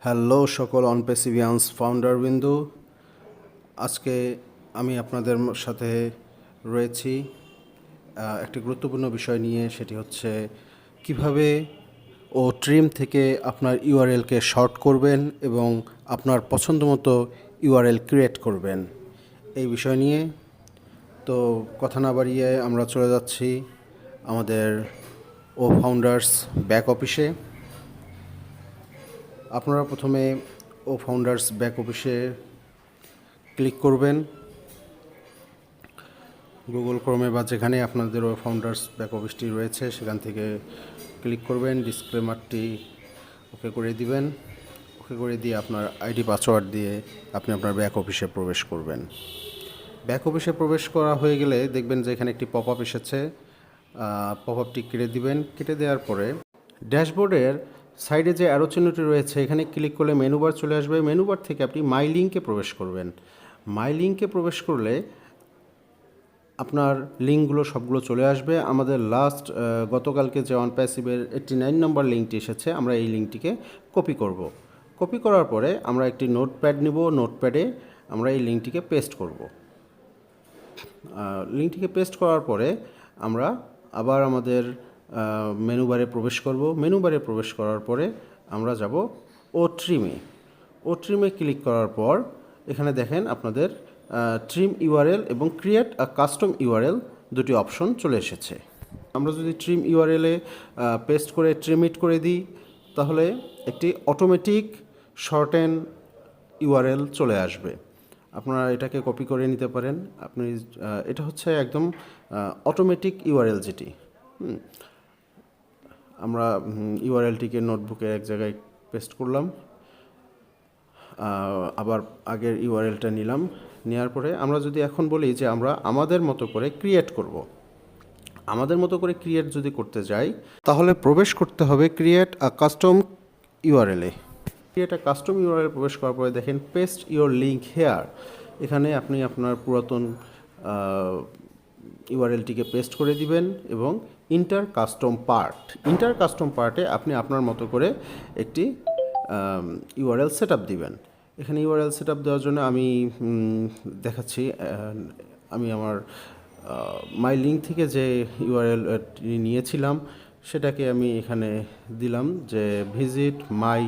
Hello সকল অনপ্যাসিভিয়ান্স founder বিন্দু, আজকে আমি আপনাদের সাথে রয়েছি একটি গুরুত্বপূর্ণ বিষয় নিয়ে। সেটি হচ্ছে কিভাবে ট্রিম থেকে আপনার ইউআরএলকে শর্ট করবেন এবং আপনার পছন্দ মতো ইউআরএল ক্রিয়েট করবেন এই বিষয় নিয়ে। তো কথা না বাড়িয়ে আমরা চলে যাচ্ছি আমাদের ফাউন্ডার্স ব্যাক অফিসে। আপনারা প্রথমে ফাউন্ডার্স ব্যাক অফিসে ক্লিক করবেন। গুগল ক্রোমে বা যেখানে আপনাদের ফাউন্ডার্স ব্যাক অফিসটি রয়েছে সেখান থেকে ক্লিক করবেন। ডিসক্লেমারটি ওকে করে দিবেন। ওকে করে দিয়ে আপনার আইডি পাসওয়ার্ড দিয়ে আপনি আপনার ব্যাক অফিসে প্রবেশ করবেন। ব্যাক অফিসে প্রবেশ করা হয়ে গেলে দেখবেন যে এখানে একটি পপ আপ এসেছে। পপ আপটি কেটে দিবেন। কেটে দেওয়ার পরে ড্যাশবোর্ডের সাইডে যে অ্যারো চিহ্নটি রয়েছে এখানে ক্লিক করলে মেনু বার চলে আসবে। মেনু বার থেকে আপনি মাই লিঙ্কে প্রবেশ করবেন। মাই লিঙ্কে প্রবেশ করলে আপনার লিঙ্কগুলো সবগুলো চলে আসবে। আমাদের গতকালকে যে অনপ্যাসিভের 89 নম্বর লিঙ্কটি এসেছে, আমরা এই লিঙ্কটিকে কপি করব। কপি করার পরে আমরা একটি নোটপ্যাড নিব। নোটপ্যাডে আমরা এই লিঙ্কটিকে পেস্ট করব। লিঙ্কটিকে পেস্ট করার পরে আমরা আবার আমাদের মেনু বারে প্রবেশ করব। মেনু বারে প্রবেশ করার পরে আমরা যাব ট্রিমে ক্লিক করার পর এখানে দেখেন আপনাদের ট্রিম ইউআরএল এবং ক্রিয়েট আ কাস্টম ইউআরএল দুটি অপশন চলে এসেছে। আমরা যদি ট্রিম ইউআরএলে পেস্ট করে ট্রিম ইট করে দিই তাহলে একটি অটোমেটিক শর্টেন ইউআরএল চলে আসবে। আপনারা এটাকে কপি করে নিতে পারেন। এটা হচ্ছে একদম অটোমেটিক ইউআরএল যেটি। আমরা ইউআরএলটিকে নোটবুকের এক জায়গায় পেস্ট করলাম। আবার আগের ইউআরএলটা নিলাম। নেওয়ার পরে আমরা যদি এখন বলি যে আমরা আমাদের মতো করে ক্রিয়েট করব, আমাদের মতো করে ক্রিয়েট যদি করতে যাই তাহলে প্রবেশ করতে হবে ক্রিয়েট আ কাস্টম ইউআরএলে। ক্রিয়েট আ কাস্টম ইউআরএল প্রবেশ করার পরে দেখেন পেস্ট ইউর লিঙ্ক হেয়ার। এখানে আপনি আপনার পুরাতন ইউআরএলটিকে পেস্ট করে দিবেন এবং ইন্টার কাস্টম পার্টে আপনি আপনার মতো করে একটি ইউআরএল সেট আপ দিবেন। এখানে ইউআরএল সেট আপ দেওয়ার জন্য আমি দেখাচ্ছি। আমি আমার মাই লিঙ্ক থেকে যে ইউআরএল নিয়েছিলাম সেটাকে আমি এখানে দিলাম যে ভিজিট মাই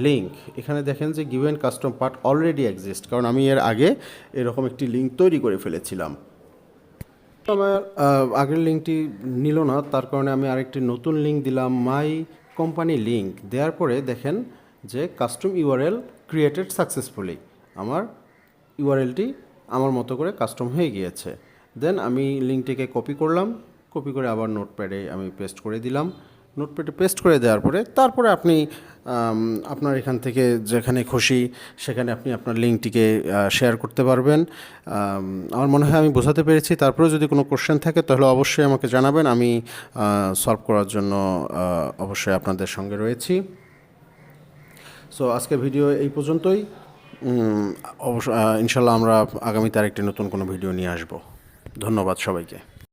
লিঙ্ক। এখানে দেখেন যে given custom part already exist, কারণ আমি এর আগে এরকম একটি লিঙ্ক তৈরি করে ফেলেছিলাম। আমার আগের লিঙ্কটি নিল না, তার কারণে আমি আরেকটি নতুন লিঙ্ক দিলাম, মাই কোম্পানি লিঙ্ক। দেওয়ার পরে দেখেন যে কাস্টম ইউআরএল ক্রিয়েটেড সাকসেসফুলি। আমার ইউআরএলটি আমার মতো করে কাস্টম হয়ে গিয়েছে। দেন আমি লিঙ্কটিকে কপি করলাম। কপি করে আবার নোটপ্যাডে আমি পেস্ট করে দিলাম। নোটপ্যাডে পেস্ট করে দেওয়ার পরে তারপরে আপনি আপনার এখান থেকে যেখানে খুশি সেখানে আপনি আপনার লিঙ্কটিকে শেয়ার করতে পারবেন। আমার মনে হয় আমি বোঝাতে পেরেছি। তারপরেও যদি কোনো কোশ্চেন থাকে তাহলে অবশ্যই আমাকে জানাবেন। আমি সলভ করার জন্য অবশ্যই আপনাদের সঙ্গে রয়েছি। সো আজকের ভিডিও এই পর্যন্তই। ইনশাল্লাহ আমরা আগামীতে আরেকটি নতুন কোনো ভিডিও নিয়ে আসব। ধন্যবাদ সবাইকে।